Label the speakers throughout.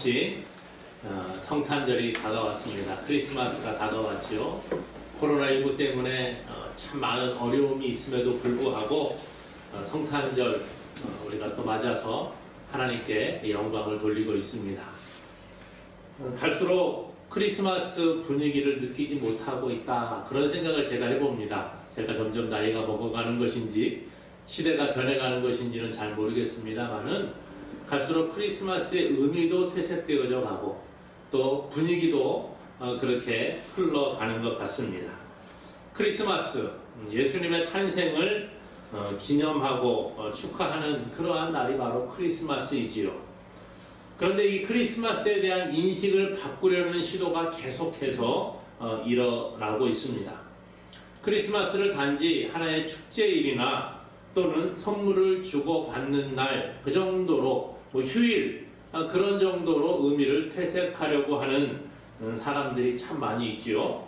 Speaker 1: 어김없이 성탄절이 다가왔습니다. 크리스마스가 다가왔죠. 코로나19 때문에 참 많은 어려움이 있음에도 불구하고 성탄절 우리가 또 맞아서 하나님께 영광을 돌리고 있습니다. 갈수록 크리스마스 분위기를 느끼지 못하고 있다, 그런 생각을 제가 해봅니다. 제가 점점 나이가 먹어가는 것인지 시대가 변해가는 것인지는 잘 모르겠습니다만은 갈수록 크리스마스의 의미도 퇴색되어져 가고 또 분위기도 그렇게 흘러가는 것 같습니다. 크리스마스, 예수님의 탄생을 기념하고 축하하는 그러한 날이 바로 크리스마스이지요. 그런데 이 크리스마스에 대한 인식을 바꾸려는 시도가 계속해서 일어나고 있습니다. 크리스마스를 단지 하나의 축제일이나 또는 선물을 주고받는 날, 그 정도로 휴일, 그런 정도로 의미를 퇴색하려고 하는 사람들이 참 많이 있지요.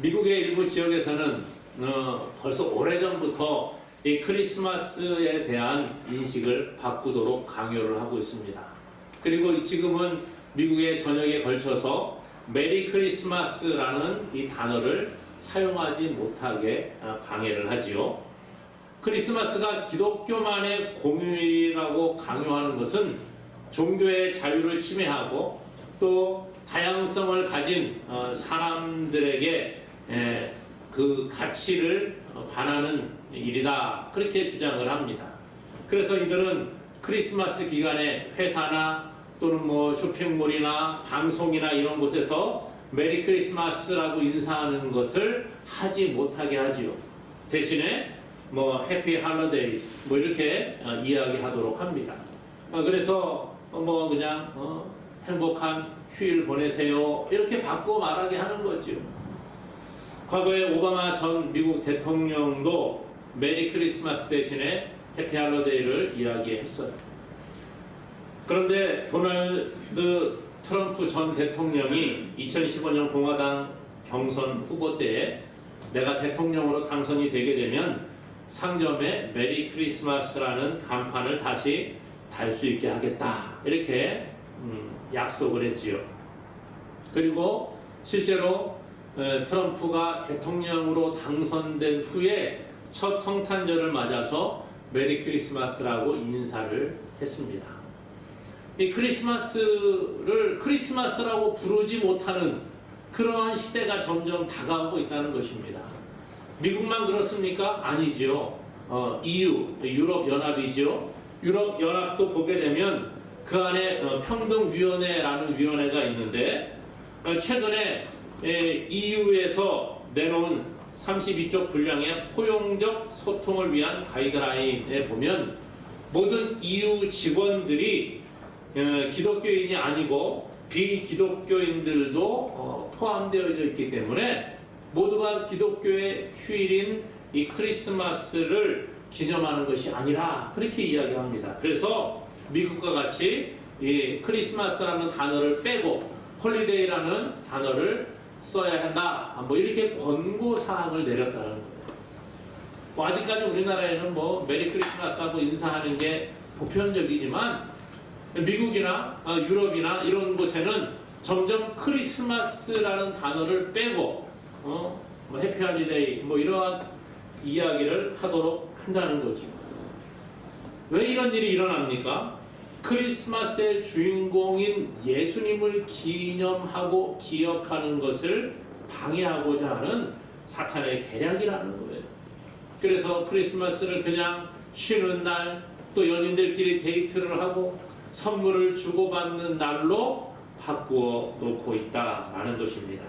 Speaker 1: 미국의 일부 지역에서는 벌써 오래전부터 이 크리스마스에 대한 인식을 바꾸도록 강요를 하고 있습니다. 그리고 지금은 미국의 전역에 걸쳐서 메리 크리스마스라는 이 단어를 사용하지 못하게 방해를 하지요. 크리스마스가 기독교만의 공휴일이라고 강요하는 것은 종교의 자유를 침해하고 또 다양성을 가진 사람들에게 그 가치를 반하는 일이다, 그렇게 주장을 합니다. 그래서 이들은 크리스마스 기간에 회사나 또는 쇼핑몰이나 방송이나 이런 곳에서 메리 크리스마스라고 인사하는 것을 하지 못하게 하지요. 대신에 해피 할러데이스 이렇게 이야기하도록 합니다. 그래서 그냥 행복한 휴일 보내세요, 이렇게 바꾸어 말하게 하는 거죠. 과거에 오바마 전 미국 대통령도 메리 크리스마스 대신에 해피 할러데이를 이야기했어요. 그런데 도널드 트럼프 전 대통령이 2015년 공화당 경선 후보 때에 내가 대통령으로 당선이 되게 되면 상점에 메리 크리스마스라는 간판을 다시 달 수 있게 하겠다, 이렇게 약속을 했지요. 그리고 실제로 트럼프가 대통령으로 당선된 후에 첫 성탄절을 맞아서 메리 크리스마스라고 인사를 했습니다. 이 크리스마스를 크리스마스라고 부르지 못하는 그러한 시대가 점점 다가오고 있다는 것입니다. 미국만 그렇습니까? 아니죠. EU, 유럽연합이죠. 유럽연합도 보게 되면 그 안에 평등위원회라는 위원회가 있는데 최근에 EU에서 내놓은 32쪽 분량의 포용적 소통을 위한 가이드라인에 보면 모든 EU 직원들이 기독교인이 아니고 비기독교인들도 포함되어져 있기 때문에 모두가 기독교의 휴일인 이 크리스마스를 기념하는 것이 아니라, 그렇게 이야기합니다. 그래서 미국과 같이 이 크리스마스라는 단어를 빼고 홀리데이라는 단어를 써야 한다, 이렇게 권고사항을 내렸다는 거예요. 아직까지 우리나라에는 메리 크리스마스하고 인사하는 게 보편적이지만 미국이나 유럽이나 이런 곳에는 점점 크리스마스라는 단어를 빼고 해피 할리데이 이러한 이야기를 하도록 한다는 거죠. 왜 이런 일이 일어납니까? 크리스마스의 주인공인 예수님을 기념하고 기억하는 것을 방해하고자 하는 사탄의 계략이라는 거예요. 그래서 크리스마스를 그냥 쉬는 날, 또 연인들끼리 데이트를 하고 선물을 주고받는 날로 바꾸어 놓고 있다라는 것입니다.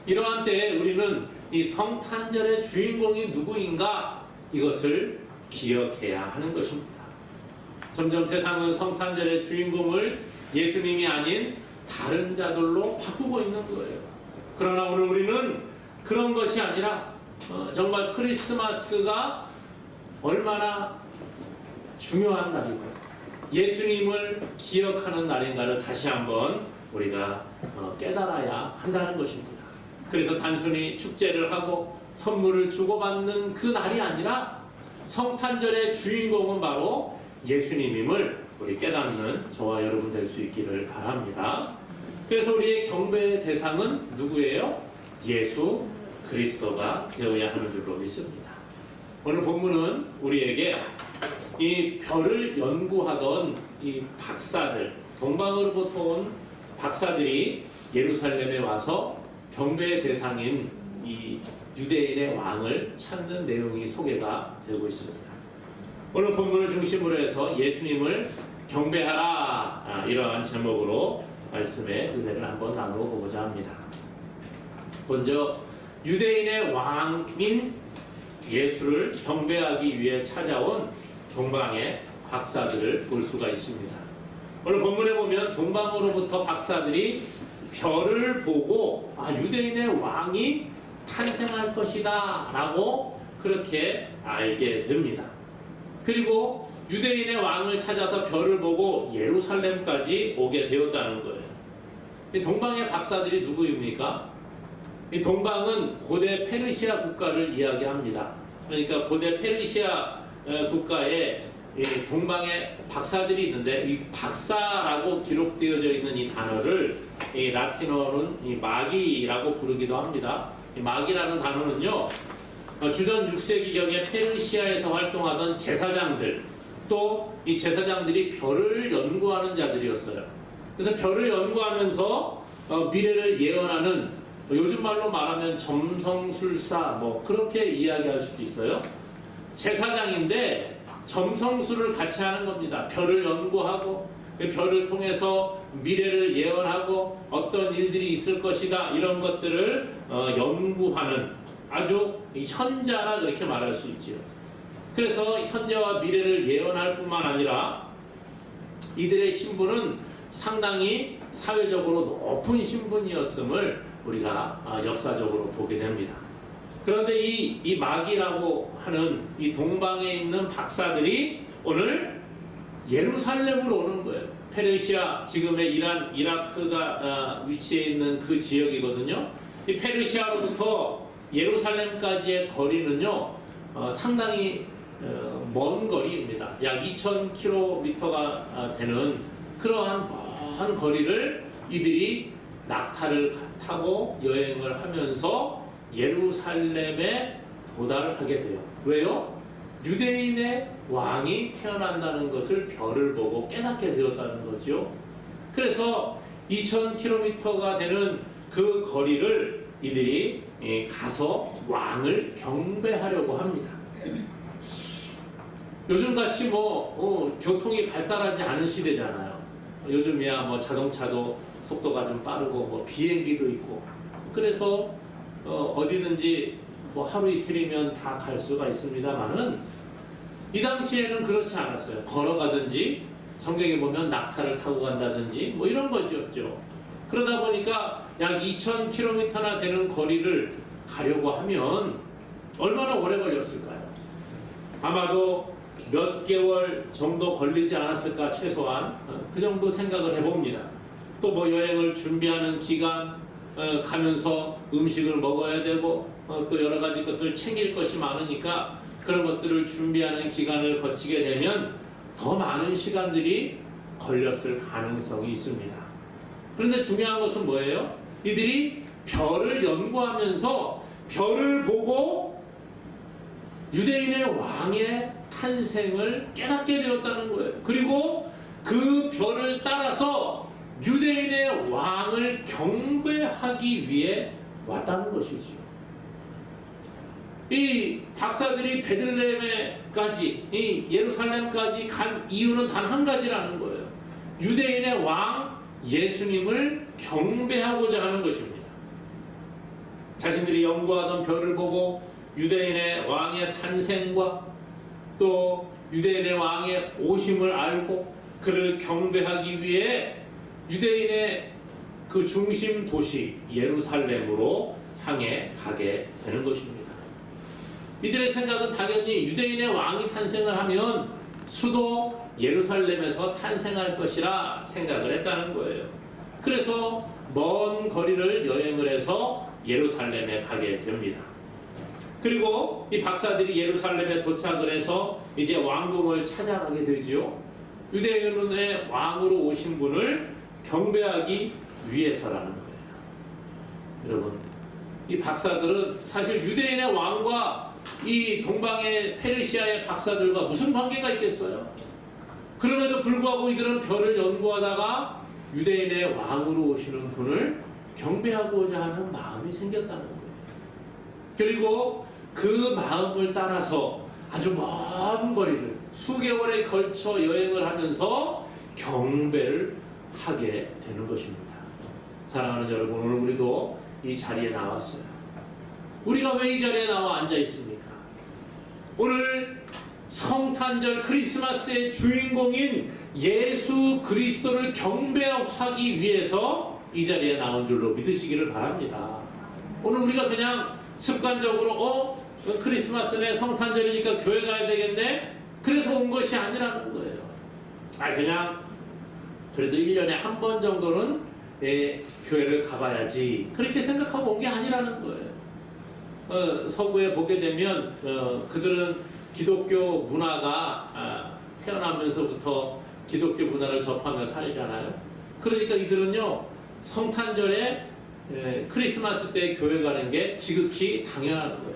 Speaker 1: 이러한 때에 우리는 이 성탄절의 주인공이 누구인가, 이것을 기억해야 하는 것입니다. 점점 세상은 성탄절의 주인공을 예수님이 아닌 다른 자들로 바꾸고 있는 거예요. 그러나 오늘 우리는 그런 것이 아니라 정말 크리스마스가 얼마나 중요한 날이고 예수님을 기억하는 날인가를 다시 한번 우리가 깨달아야 한다는 것입니다. 그래서 단순히 축제를 하고 선물을 주고받는 그 날이 아니라 성탄절의 주인공은 바로 예수님임을 우리 깨닫는 저와 여러분 될 수 있기를 바랍니다. 그래서 우리의 경배의 대상은 누구예요? 예수 그리스도가 되어야 하는 줄로 믿습니다. 오늘 본문은 우리에게 이 별을 연구하던 이 박사들, 동방으로부터 온 박사들이 예루살렘에 와서 경배의 대상인 이 유대인의 왕을 찾는 내용이 소개가 되고 있습니다. 오늘 본문을 중심으로 해서 예수님을 경배하라, 이러한 제목으로 말씀의 은혜를 한번 나누어 보고자 합니다. 먼저 유대인의 왕인 예수를 경배하기 위해 찾아온 동방의 박사들을 볼 수가 있습니다. 오늘 본문에 보면 동방으로부터 박사들이 별을 보고 유대인의 왕이 탄생할 것이다 라고 그렇게 알게 됩니다. 그리고 유대인의 왕을 찾아서 별을 보고 예루살렘까지 오게 되었다는 거예요. 이 동방의 박사들이 누구입니까? 이 동방은 고대 페르시아 국가를 이야기합니다. 그러니까 고대 페르시아 국가에 동방의 박사들이 있는데, 이 박사라고 기록되어져 있는 이 단어를 이 라틴어는 이 마기라고 부르기도 합니다. 이 마기라는 단어는요, 주전 6세기경에 페르시아에서 활동하던 제사장들, 또 이 제사장들이 별을 연구하는 자들이었어요. 그래서 별을 연구하면서 미래를 예언하는, 요즘 말로 말하면 점성술사, 그렇게 이야기할 수도 있어요. 제사장인데 점성술을 같이 하는 겁니다. 별을 연구하고 별을 통해서 미래를 예언하고 어떤 일들이 있을 것이다, 이런 것들을 연구하는 아주 현자라 그렇게 말할 수 있죠. 그래서 현재와 미래를 예언할 뿐만 아니라 이들의 신분은 상당히 사회적으로 높은 신분이었음을 우리가 역사적으로 보게 됩니다. 그런데 이 마기라고 하는 이 동방에 있는 박사들이 오늘 예루살렘으로 오는 거예요. 페르시아, 지금의 이란, 이라크가 위치해 있는 그 지역이거든요. 이 페르시아로부터 예루살렘까지의 거리는요, 상당히 먼 거리입니다. 약 2000km가 되는 그러한 먼 거리를 이들이 낙타를 타고 여행을 하면서 예루살렘에 도달하게 돼요. 왜요? 유대인의 왕이 태어난다는 것을 별을 보고 깨닫게 되었다는 거죠. 그래서 2000km가 되는 그 거리를 이들이 가서 왕을 경배하려고 합니다. 요즘같이 교통이 발달하지 않은 시대잖아요. 요즘이야 자동차도 속도가 좀 빠르고 비행기도 있고, 그래서 어디든지 하루 이틀이면 다 갈 수가 있습니다만은, 이 당시에는 그렇지 않았어요. 걸어가든지 성경에 보면 낙타를 타고 간다든지 이런 거죠. 그러다 보니까 약 2000km나 되는 거리를 가려고 하면 얼마나 오래 걸렸을까요? 아마도 몇 개월 정도 걸리지 않았을까, 최소한 그 정도 생각을 해봅니다. 또 여행을 준비하는 기간, 가면서 음식을 먹어야 되고 또 여러 가지 것들 챙길 것이 많으니까 그런 것들을 준비하는 기간을 거치게 되면 더 많은 시간들이 걸렸을 가능성이 있습니다. 그런데 중요한 것은 뭐예요? 이들이 별을 연구하면서 별을 보고 유대인의 왕의 탄생을 깨닫게 되었다는 거예요. 그리고 그 별을 따라서 유대인의 왕을 경배하기 위해 왔다는 것이지요. 이 박사들이 베들레헴까지, 이 예루살렘까지 간 이유는 단 한 가지라는 거예요. 유대인의 왕 예수님을 경배하고자 하는 것입니다. 자신들이 연구하던 별을 보고 유대인의 왕의 탄생과 또 유대인의 왕의 오심을 알고 그를 경배하기 위해 유대인의 그 중심 도시 예루살렘으로 향해 가게 되는 것입니다. 이들의 생각은 당연히 유대인의 왕이 탄생을 하면 수도 예루살렘에서 탄생할 것이라 생각을 했다는 거예요. 그래서 먼 거리를 여행을 해서 예루살렘에 가게 됩니다. 그리고 이 박사들이 예루살렘에 도착을 해서 이제 왕궁을 찾아가게 되죠. 유대인의 왕으로 오신 분을 경배하기 위해서라는 거예요. 여러분, 이 박사들은 사실 유대인의 왕과 이 동방의 페르시아의 박사들과 무슨 관계가 있겠어요? 그럼에도 불구하고 이들은 별을 연구하다가 유대인의 왕으로 오시는 분을 경배하고자 하는 마음이 생겼다는 거예요. 그리고 그 마음을 따라서 아주 먼 거리를 수개월에 걸쳐 여행을 하면서 경배를 하게 되는 것입니다. 사랑하는 여러분, 오늘 우리도 이 자리에 나왔어요. 우리가 왜 이 자리에 나와 앉아 있습니까? 오늘 성탄절 크리스마스의 주인공인 예수 그리스도를 경배하기 위해서 이 자리에 나온 줄로 믿으시기를 바랍니다. 오늘 우리가 그냥 습관적으로 크리스마스네 성탄절이니까 교회 가야 되겠네? 그래서 온 것이 아니라는 거예요. 그냥 그래도 1년에 한 번 정도는 교회를 가봐야지 그렇게 생각하고 온 게 아니라는 거예요. 서구에 보게 되면 그들은 기독교 문화가 태어나면서부터 기독교 문화를 접하며 살잖아요. 그러니까 이들은요, 성탄절에 크리스마스 때 교회 가는 게 지극히 당연한 거예요.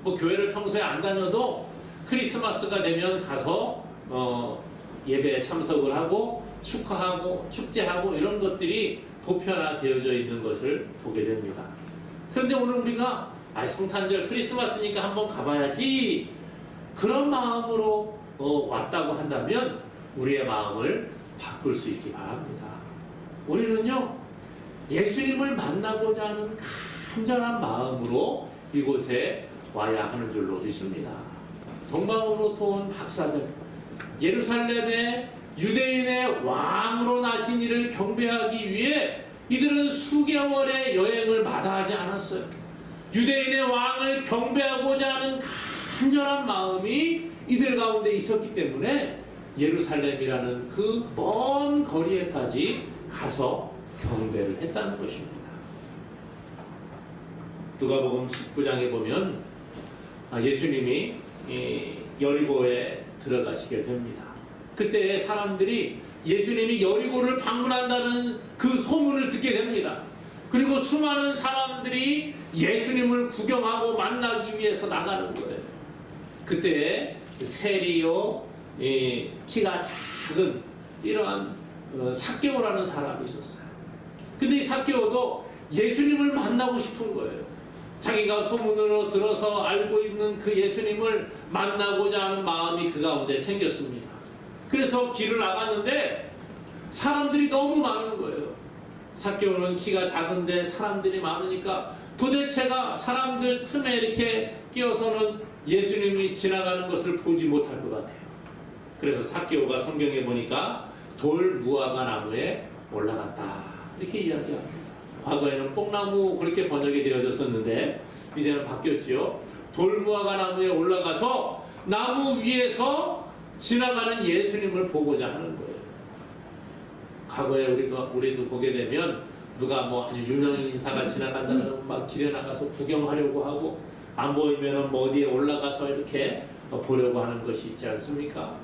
Speaker 1: 뭐 교회를 평소에 안 다녀도 크리스마스가 되면 가서 예배에 참석을 하고 축하하고 축제하고 이런 것들이 보편화되어져 있는 것을 보게 됩니다. 그런데 오늘 우리가 성탄절 크리스마스니까 한번 가봐야지 그런 마음으로 왔다고 한다면 우리의 마음을 바꿀 수 있기 바랍니다. 우리는요, 예수님을 만나고자 하는 간절한 마음으로 이곳에 와야 하는 줄로 믿습니다. 동방으로부터 온 박사들, 예루살렘의 유대인의 왕으로 나신 이를 경배하기 위해 이들은 수개월의 여행을 마다하지 않았어요. 유대인의 왕을 경배하고자 하는 간절한 마음이 이들 가운데 있었기 때문에 예루살렘이라는 그 먼 거리에까지 가서 경배를 했다는 것입니다. 누가복음 19장에 보면 예수님이 여리고에 들어가시게 됩니다. 그때 사람들이 예수님이 여리고를 방문한다는 그 소문을 듣게 됩니다. 그리고 수많은 사람들이 예수님을 구경하고 만나기 위해서 나가는 거예요. 그때 세리요, 키가 작은 이러한 삭개오라는 사람이 있었어요. 근데 이 삭개오도 예수님을 만나고 싶은 거예요. 자기가 소문으로 들어서 알고 있는 그 예수님을 만나고자 하는 마음이 그 가운데 생겼습니다. 그래서 길을 나갔는데 사람들이 너무 많은 거예요. 삭개오는 키가 작은데 사람들이 많으니까 도대체가 사람들 틈에 이렇게 끼어서는 예수님이 지나가는 것을 보지 못할 것 같아요. 그래서 삭개오가 성경에 보니까 돌 무화과 나무에 올라갔다 이렇게 이야기합니다. 과거에는 뽕나무 그렇게 번역이 되어졌었는데 이제는 바뀌었죠. 돌 무화과 나무에 올라가서 나무 위에서 지나가는 예수님을 보고자 하는 거예요. 과거에 우리도 보게 되면 누가 뭐 아주 유명한 인사가 지나간다면 막 길에 나가서 구경하려고 하고 안 보이면 뭐 어디에 올라가서 이렇게 보려고 하는 것이 있지 않습니까?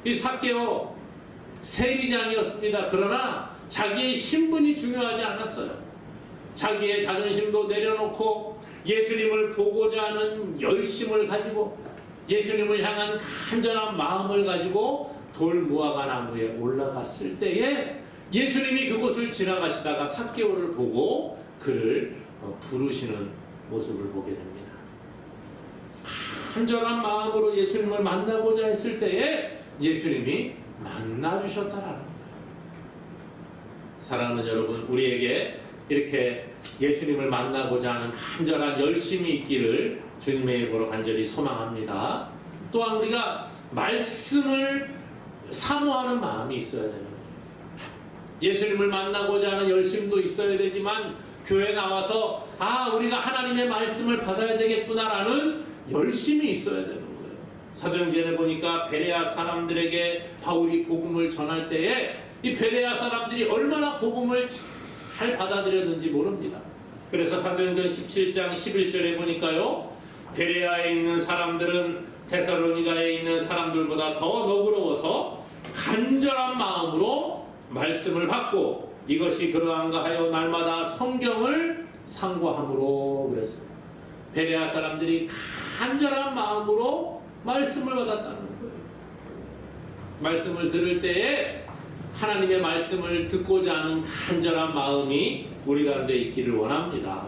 Speaker 1: 이 삭개오 세리장이었습니다. 그러나 자기의 신분이 중요하지 않았어요. 자기의 자존심도 내려놓고 예수님을 보고자 하는 열심을 가지고 예수님을 향한 간절한 마음을 가지고 돌 무화과 나무에 올라갔을 때에 예수님이 그곳을 지나가시다가 삭개오를 보고 그를 부르시는 모습을 보게 됩니다. 간절한 마음으로 예수님을 만나고자 했을 때에 예수님이 만나주셨다라는 거예요. 사랑하는 여러분, 우리에게 이렇게 예수님을 만나고자 하는 간절한 열심이 있기를 주님의 이름으로 간절히 소망합니다. 또한 우리가 말씀을 사모하는 마음이 있어야 되는 거예요. 예수님을 만나고자 하는 열심도 있어야 되지만 교회 나와서 우리가 하나님의 말씀을 받아야 되겠구나라는 열심이 있어야 되는 거예요. 사도행전에 보니까 베레아 사람들에게 바울이 복음을 전할 때에 이 베레아 사람들이 얼마나 복음을 잘 받아들였는지 모릅니다. 그래서 사도행전 17장 11절에 보니까요, 베레아에 있는 사람들은 데살로니가에 있는 사람들보다 더 너그러워서 간절한 마음으로 말씀을 받고 이것이 그러한가 하여 날마다 성경을 상고함으로 그랬습니다. 베레아 사람들이 간절한 마음으로 말씀을 받았다는 거예요. 말씀을 들을 때에 하나님의 말씀을 듣고자 하는 간절한 마음이 우리 가운데 있기를 원합니다.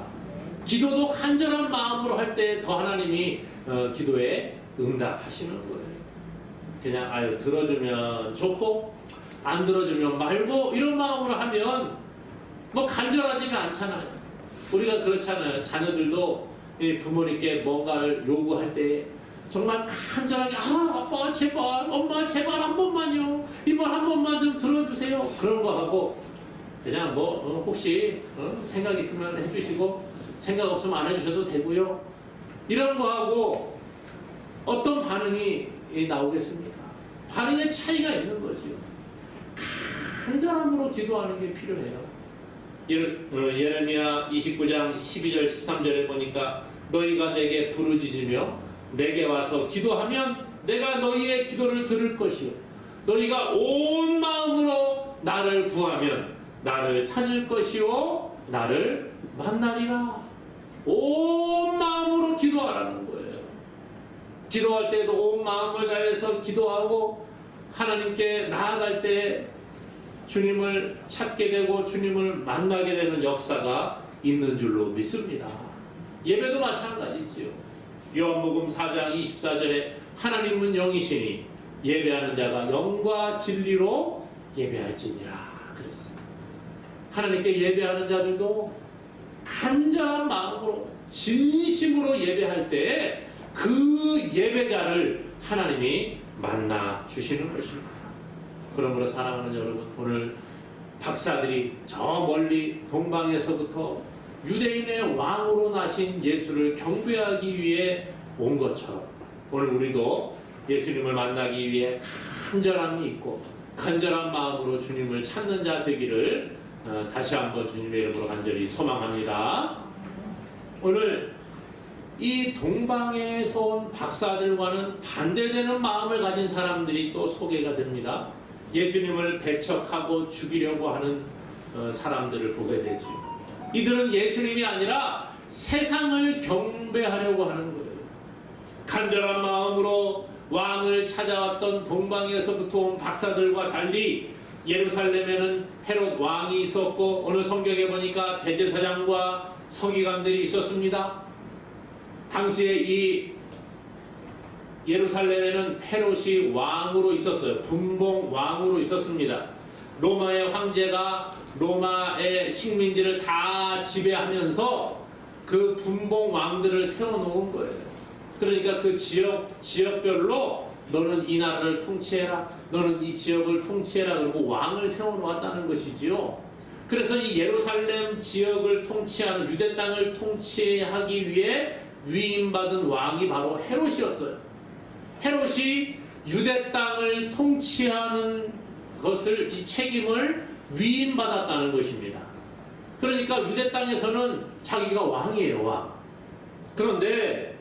Speaker 1: 기도도 간절한 마음으로 할 때 더 하나님이 기도에 응답하시는 거예요. 그냥 아유 들어주면 좋고 안 들어주면 말고 이런 마음으로 하면 뭐 간절하지가 않잖아요. 우리가 그렇잖아요. 자녀들도 부모님께 뭔가를 요구할 때 정말 간절하게 아빠 제발 엄마 제발 한 번만요 이번 한 번만 좀 들어주세요 그런 거 하고 그냥 뭐 혹시 생각 있으면 해주시고 생각 없으면 안 해주셔도 되고요 이런 거 하고 어떤 반응이 나오겠습니까? 반응의 차이가 있는 거죠. 간절함으로 기도하는 게 필요해요. 예레미야 29장 12절 13절에 보니까 너희가 내게 부르짖으며 내게 와서 기도하면 내가 너희의 기도를 들을 것이요 너희가 온 마음으로 나를 구하면 나를 찾을 것이요 나를 만나리라. 온 마음으로 기도하라는 거예요. 기도할 때도 온 마음을 다해서 기도하고 하나님께 나아갈 때 주님을 찾게 되고 주님을 만나게 되는 역사가 있는 줄로 믿습니다. 예배도 마찬가지지요. 요한복음 4장 24절에 하나님은 영이시니 예배하는 자가 영과 진리로 예배할지니라 그랬어요. 하나님께 예배하는 자들도 간절한 마음으로 진심으로 예배할 때 그 예배자를 하나님이 만나 주시는 것입니다. 그러므로 사랑하는 여러분, 오늘 박사들이 저 멀리 동방에서부터 유대인의 왕으로 나신 예수를 경배하기 위해 온 것처럼 오늘 우리도 예수님을 만나기 위해 간절함이 있고 간절한 마음으로 주님을 찾는 자 되기를 다시 한번 주님의 이름으로 간절히 소망합니다. 오늘 이 동방에서 온 박사들과는 반대되는 마음을 가진 사람들이 또 소개가 됩니다. 예수님을 배척하고 죽이려고 하는 사람들을 보게 되죠. 이들은 예수님이 아니라 세상을 경배하려고 하는 거예요. 간절한 마음으로 왕을 찾아왔던 동방에서부터 온 박사들과 달리 예루살렘에는 헤롯 왕이 있었고 오늘 성경에 보니까 대제사장과 서기관들이 있었습니다. 당시에 이 예루살렘에는 헤롯이 왕으로 있었어요. 분봉 왕으로 있었습니다. 로마의 황제가 로마의 식민지를 다 지배하면서 그 분봉 왕들을 세워놓은 거예요. 그러니까 그 지역별로 너는 이 나라를 통치해라, 너는 이 지역을 통치해라 그러고 왕을 세워놓았다는 것이지요. 그래서 이 예루살렘 지역을 통치하는 유대 땅을 통치하기 위해 위임받은 왕이 바로 헤롯이었어요. 헤롯이 유대 땅을 통치하는 것을 이 책임을 위임받았다는 것입니다. 그러니까 유대 땅에서는 자기가 왕이에요, 왕. 그런데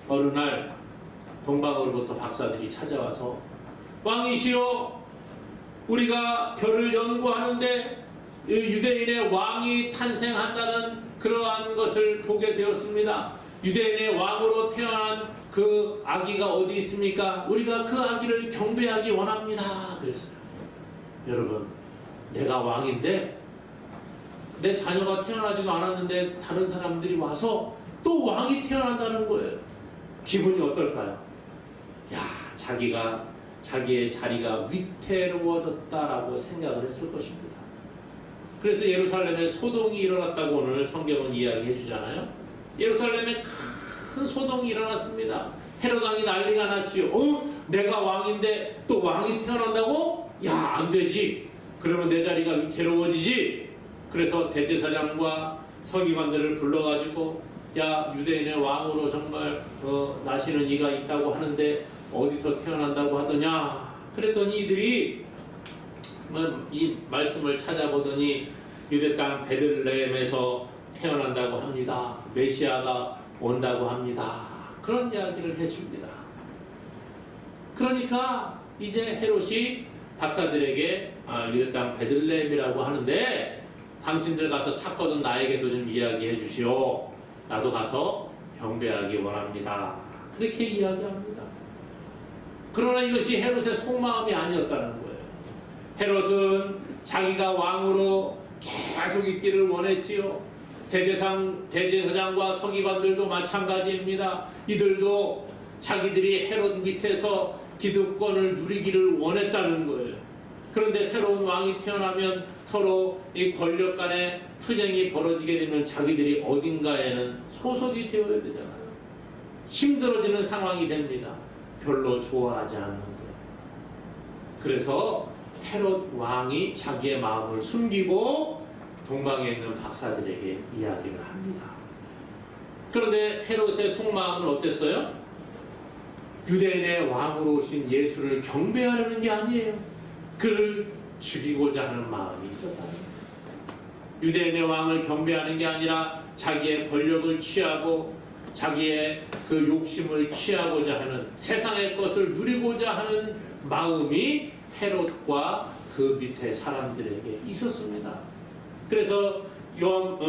Speaker 1: 어느 날 동방으로부터 박사들이 찾아와서 왕이시여, 우리가 별을 연구하는데 유대인의 왕이 탄생한다는 그러한 것을 보게 되었습니다. 유대인의 왕으로 태어난 그 아기가 어디 있습니까? 우리가 그 아기를 경배하기 원합니다. 그랬어요. 여러분, 내가 왕인데 내 자녀가 태어나지도 않았는데 다른 사람들이 와서 또 왕이 태어난다는 거예요. 기분이 어떨까요? 야, 자기의 자리가 위태로워졌다라고 생각을 했을 것입니다. 그래서 예루살렘에 소동이 일어났다고 오늘 성경은 이야기해 주잖아요. 예루살렘에 큰 소동이 일어났습니다. 헤롯 왕이 난리가 났지요. 내가 왕인데 또 왕이 태어난다고? 야, 안 되지. 그러면 내 자리가 위태로워지지. 그래서 대제사장과 서기관들을 불러가지고 야, 유대인의 왕으로 정말 나시는 이가 있다고 하는데 어디서 태어난다고 하더냐. 그랬더니 이들이 이 말씀을 찾아보더니 유대 땅 베들레헴에서 태어난다고 합니다. 메시아가 온다고 합니다. 그런 이야기를 해줍니다. 그러니까 이제 헤롯이 박사들에게 유대 땅 베들레헴이라고 하는데 당신들 가서 찾거든 나에게도 좀 이야기해 주시오. 나도 가서 경배하기 원합니다. 그렇게 이야기합니다. 그러나 이것이 헤롯의 속마음이 아니었다는 거예요. 헤롯은 자기가 왕으로 계속 있기를 원했지요. 대제사장과 서기관들도 마찬가지입니다. 이들도 자기들이 헤롯 밑에서 기득권을 누리기를 원했다는 거예요. 그런데 새로운 왕이 태어나면 서로 이 권력 간의 투쟁이 벌어지게 되면 자기들이 어딘가에는 소속이 되어야 되잖아요. 힘들어지는 상황이 됩니다. 별로 좋아하지 않는 거예요. 그래서 헤롯 왕이 자기의 마음을 숨기고 동방에 있는 박사들에게 이야기를 합니다. 그런데 헤롯의 속마음은 어땠어요? 유대인의 왕으로 오신 예수를 경배하려는 게 아니에요. 그를 죽이고자 하는 마음이 있었다는 거예요. 유대인의 왕을 경배하는 게 아니라 자기의 권력을 취하고 자기의 그 욕심을 취하고자 하는 세상의 것을 누리고자 하는 마음이 헤롯과 그 밑에 사람들에게 있었습니다. 그래서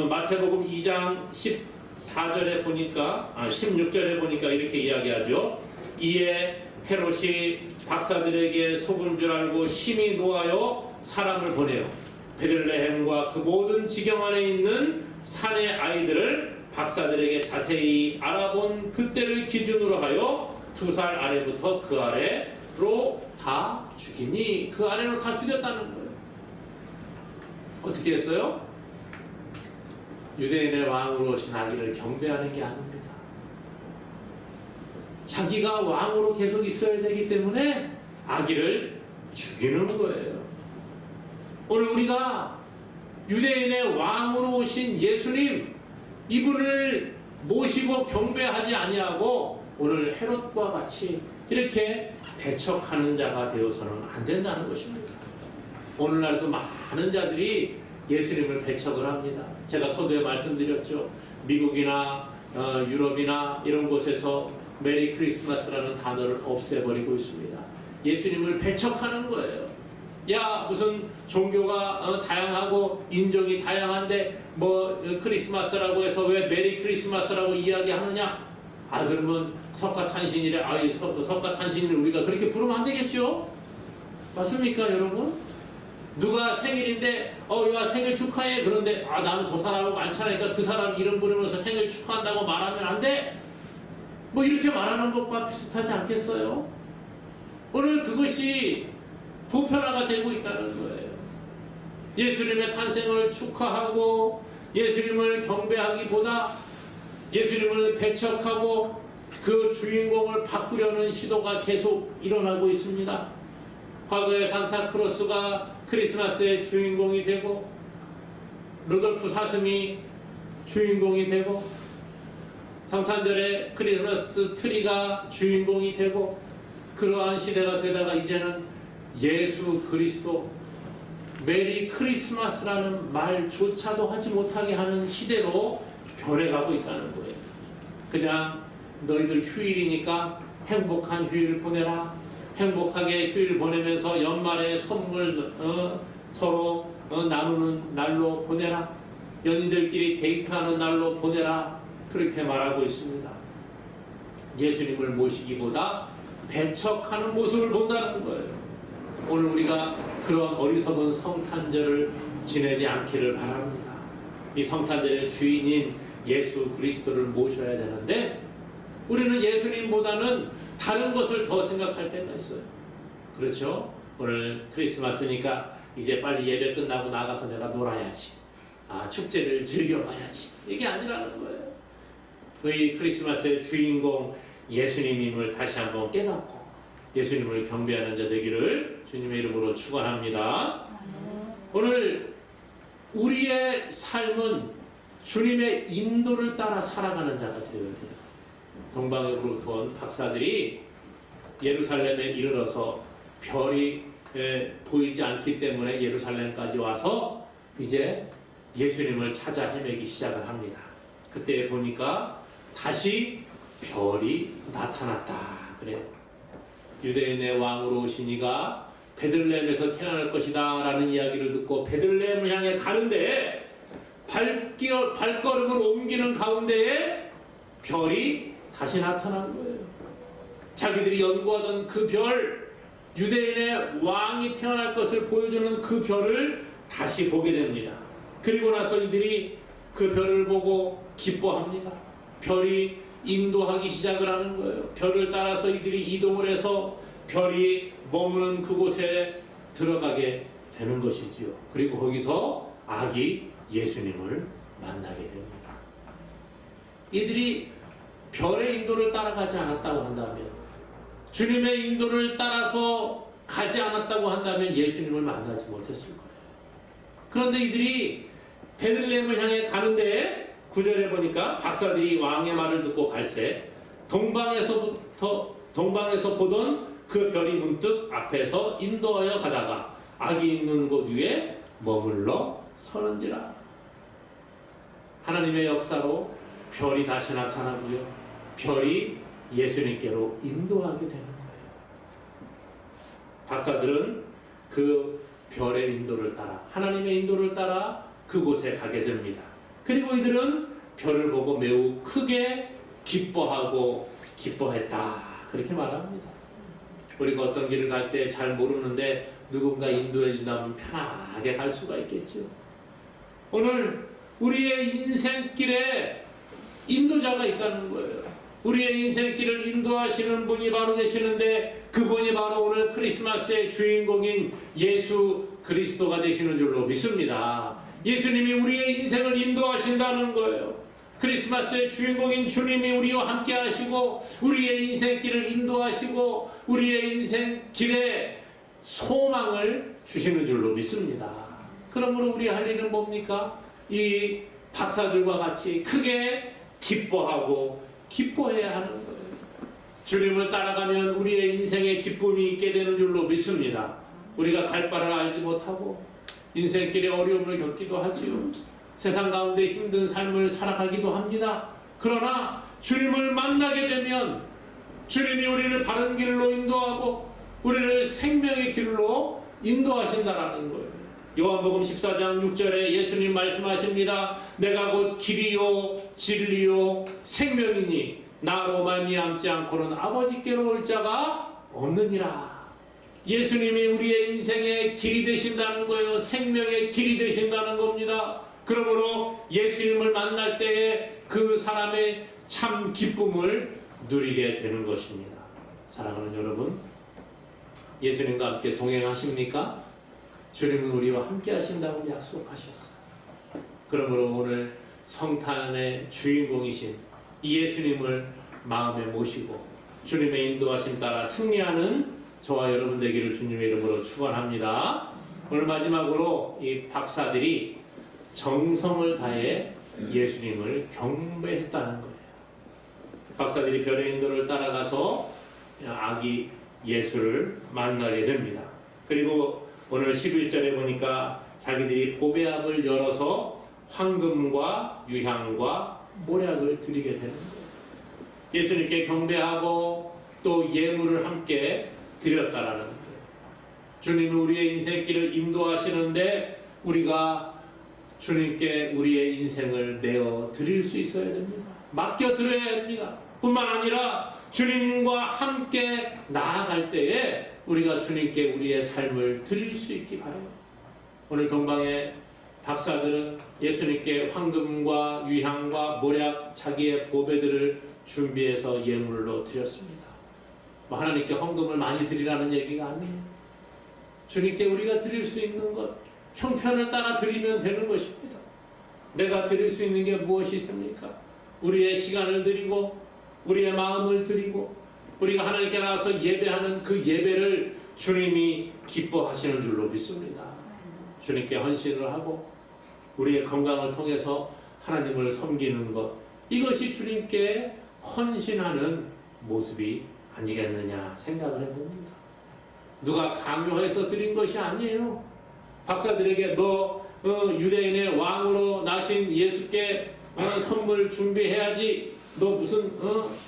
Speaker 1: 마태복음 2장 14절에 보니까 16절에 보니까 이렇게 이야기하죠. 이에 헤롯이 박사들에게 속은 줄 알고 심히 노하여 사람을 보내요. 베들레헴과 그 모든 지경 안에 있는 산의 아이들을 박사들에게 자세히 알아본 그때를 기준으로 하여 2살 아래부터 그 아래로 다 죽이니, 그 아래로 다 죽였다는 거예요. 어떻게 했어요? 유대인의 왕으로 오신 아기를 경배하는 게 아닙니다. 자기가 왕으로 계속 있어야 되기 때문에 아기를 죽이는 거예요. 오늘 우리가 유대인의 왕으로 오신 예수님, 이분을 모시고 경배하지 아니하고 오늘 헤롯과 같이 이렇게 배척하는 자가 되어서는 안 된다는 것입니다. 오늘날도 많은 자들이 예수님을 배척을 합니다. 제가 서두에 말씀드렸죠. 미국이나 유럽이나 이런 곳에서 메리 크리스마스라는 단어를 없애버리고 있습니다. 예수님을 배척하는 거예요. 야, 무슨 종교가 다양하고 인종이 다양한데 뭐 크리스마스라고 해서 왜 메리 크리스마스라고 이야기하느냐? 그러면 석가탄신일에 석가탄신일 우리가 그렇게 부르면 안 되겠죠? 맞습니까, 여러분? 누가 생일인데 야 생일 축하해. 그런데 나는 저 사람하고 안 친하니까 그 사람 이름 부르면서 생일 축하한다고 말하면 안 돼? 뭐 이렇게 말하는 것과 비슷하지 않겠어요? 오늘 그것이 보편화가 되고 있다는 거예요. 예수님의 탄생을 축하하고 예수님을 경배하기보다 예수님을 배척하고 그 주인공을 바꾸려는 시도가 계속 일어나고 있습니다. 과거에 산타크로스가 크리스마스의 주인공이 되고 루돌프 사슴이 주인공이 되고 성탄절에 크리스마스 트리가 주인공이 되고 그러한 시대가 되다가 이제는 예수 그리스도 메리 크리스마스라는 말조차도 하지 못하게 하는 시대로 변해가고 있다는 거예요. 그냥 너희들 휴일이니까 행복한 휴일 보내라. 행복하게 휴일 보내면서 연말에 선물 서로 나누는 날로 보내라. 연인들끼리 데이트하는 날로 보내라. 그렇게 말하고 있습니다. 예수님을 모시기보다 배척하는 모습을 본다는 거예요. 오늘 우리가 그런 어리석은 성탄절을 지내지 않기를 바랍니다. 이 성탄절의 주인인 예수 그리스도를 모셔야 되는데 우리는 예수님보다는 다른 것을 더 생각할 때가 있어요. 그렇죠? 오늘 크리스마스니까 이제 빨리 예배 끝나고 나가서 내가 놀아야지. 축제를 즐겨봐야지. 이게 아니라는 거예요. 이 크리스마스의 주인공 예수님임을 다시 한번 깨닫고 예수님을 경배하는 자 되기를 주님의 이름으로 축원합니다. 오늘 우리의 삶은 주님의 인도를 따라 살아가는 자가 되어야 돼요. 동방으로부터 온 박사들이 예루살렘에 이르러서 별이 보이지 않기 때문에 예루살렘까지 와서 이제 예수님을 찾아 헤매기 시작을 합니다. 그때 보니까 다시 별이 나타났다 그래요. 유대인의 왕으로 오신 이가 베들레헴에서 태어날 것이다 라는 이야기를 듣고 베들레헴을 향해 가는데 발걸음을 옮기는 가운데에 별이 다시 나타난 거예요. 자기들이 연구하던 그 별, 유대인의 왕이 태어날 것을 보여주는 그 별을 다시 보게 됩니다. 그리고 나서 이들이 그 별을 보고 기뻐합니다. 별이 인도하기 시작을 하는 거예요. 별을 따라서 이들이 이동을 해서 별이 머무는 그곳에 들어가게 되는 것이지요. 그리고 거기서 아기 예수님을 만나게 됩니다. 이들이 별의 인도를 따라가지 않았다고 한다면, 주님의 인도를 따라서 가지 않았다고 한다면 예수님을 만나지 못했을 거예요. 그런데 이들이 베들레헴을 향해 가는데 9절에 보니까 박사들이 왕의 말을 듣고 갈새 동방에서 보던 그 별이 문득 앞에서 인도하여 가다가 아기 있는 곳 위에 머물러 서는지라. 하나님의 역사로 별이 다시 나타나고요. 별이 예수님께로 인도하게 되는 거예요. 박사들은 그 별의 인도를 따라, 하나님의 인도를 따라 그곳에 가게 됩니다. 그리고 이들은 별을 보고 매우 크게 기뻐했다. 그렇게 말합니다. 우리가 어떤 길을 갈 때 잘 모르는데 누군가 인도해 준다면 편하게 갈 수가 있겠죠. 오늘 우리의 인생길에 인도자가 있다는 거예요. 우리의 인생길을 인도하시는 분이 바로 계시는데 그분이 바로 오늘 크리스마스의 주인공인 예수 그리스도가 되시는 줄로 믿습니다. 예수님이 우리의 인생을 인도하신다는 거예요. 크리스마스의 주인공인 주님이 우리와 함께 하시고 우리의 인생길을 인도하시고 우리의 인생길에 소망을 주시는 줄로 믿습니다. 그러므로 우리 할 일은 뭡니까? 이 박사들과 같이 크게 기뻐하고 기뻐해야 하는 거예요. 주님을 따라가면 우리의 인생에 기쁨이 있게 되는 줄로 믿습니다. 우리가 갈 바를 알지 못하고 인생길에 어려움을 겪기도 하지요. 세상 가운데 힘든 삶을 살아가기도 합니다. 그러나 주님을 만나게 되면 주님이 우리를 바른 길로 인도하고 우리를 생명의 길로 인도하신다라는 거예요. 요한복음 14장 6절에 예수님 말씀하십니다. 내가 곧 길이요 진리요 생명이니 나로 말미암지 않고는 아버지께로 올 자가 없느니라. 예수님이 우리의 인생의 길이 되신다는 거예요. 생명의 길이 되신다는 겁니다. 그러므로 예수님을 만날 때에 그 사람의 참 기쁨을 누리게 되는 것입니다. 사랑하는 여러분, 예수님과 함께 동행하십니까? 주님은 우리와 함께 하신다고 약속하셨어요. 그러므로 오늘 성탄의 주인공이신 이 예수님을 마음에 모시고 주님의 인도하심 따라 승리하는 저와 여러분 되기를 주님의 이름으로 축원합니다. 오늘 마지막으로 이 박사들이 정성을 다해 예수님을 경배했다는 거예요. 박사들이 별의 인도를 따라가서 아기 예수를 만나게 됩니다. 그리고 오늘 11절에 보니까 자기들이 보배압을 열어서 황금과 유향과 모략을 드리게 되는 거예요. 예수님께 경배하고 또 예물을 함께 드렸다라는 거예요. 주님은 우리의 인생길을 인도하시는데 우리가 주님께 우리의 인생을 내어 드릴 수 있어야 됩니다. 맡겨 드려야 됩니다. 뿐만 아니라 주님과 함께 나아갈 때에 우리가 주님께 우리의 삶을 드릴 수 있기 바라요. 오늘 동방의 박사들은 예수님께 황금과 유향과 모략 자기의 보배들을 준비해서 예물로 드렸습니다. 하나님께 헌금을 많이 드리라는 얘기가 아니에요. 주님께 우리가 드릴 수 있는 것, 형편을 따라 드리면 되는 것입니다. 내가 드릴 수 있는 게 무엇이 있습니까? 우리의 시간을 드리고 우리의 마음을 드리고 우리가 하나님께 나와서 예배하는 그 예배를 주님이 기뻐하시는 줄로 믿습니다. 주님께 헌신을 하고 우리의 건강을 통해서 하나님을 섬기는 것, 이것이 주님께 헌신하는 모습이 아니겠느냐 생각을 해봅니다. 누가 강요해서 드린 것이 아니에요. 박사들에게 너 유대인의 왕으로 나신 예수께 선물 준비해야지, 너 무슨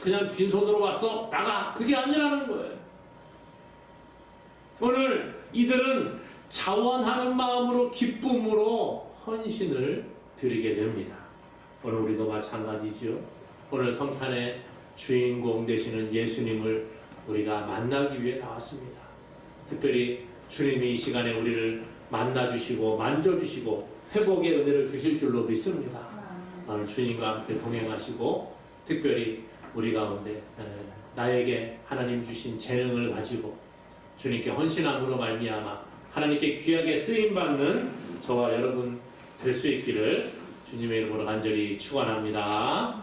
Speaker 1: 그냥 빈손으로 왔어? 나가! 그게 아니라는 거예요. 오늘 이들은 자원하는 마음으로 기쁨으로 헌신을 드리게 됩니다. 오늘 우리도 마찬가지죠. 오늘 성탄의 주인공 되시는 예수님을 우리가 만나기 위해 나왔습니다. 특별히 주님이 이 시간에 우리를 만나주시고 만져주시고 회복의 은혜를 주실 줄로 믿습니다. 오늘 주님과 함께 동행하시고 특별히 우리 가운데 나에게 하나님 주신 재능을 가지고 주님께 헌신함으로 말미암아 하나님께 귀하게 쓰임받는 저와 여러분 될 수 있기를 주님의 이름으로 간절히 축원합니다.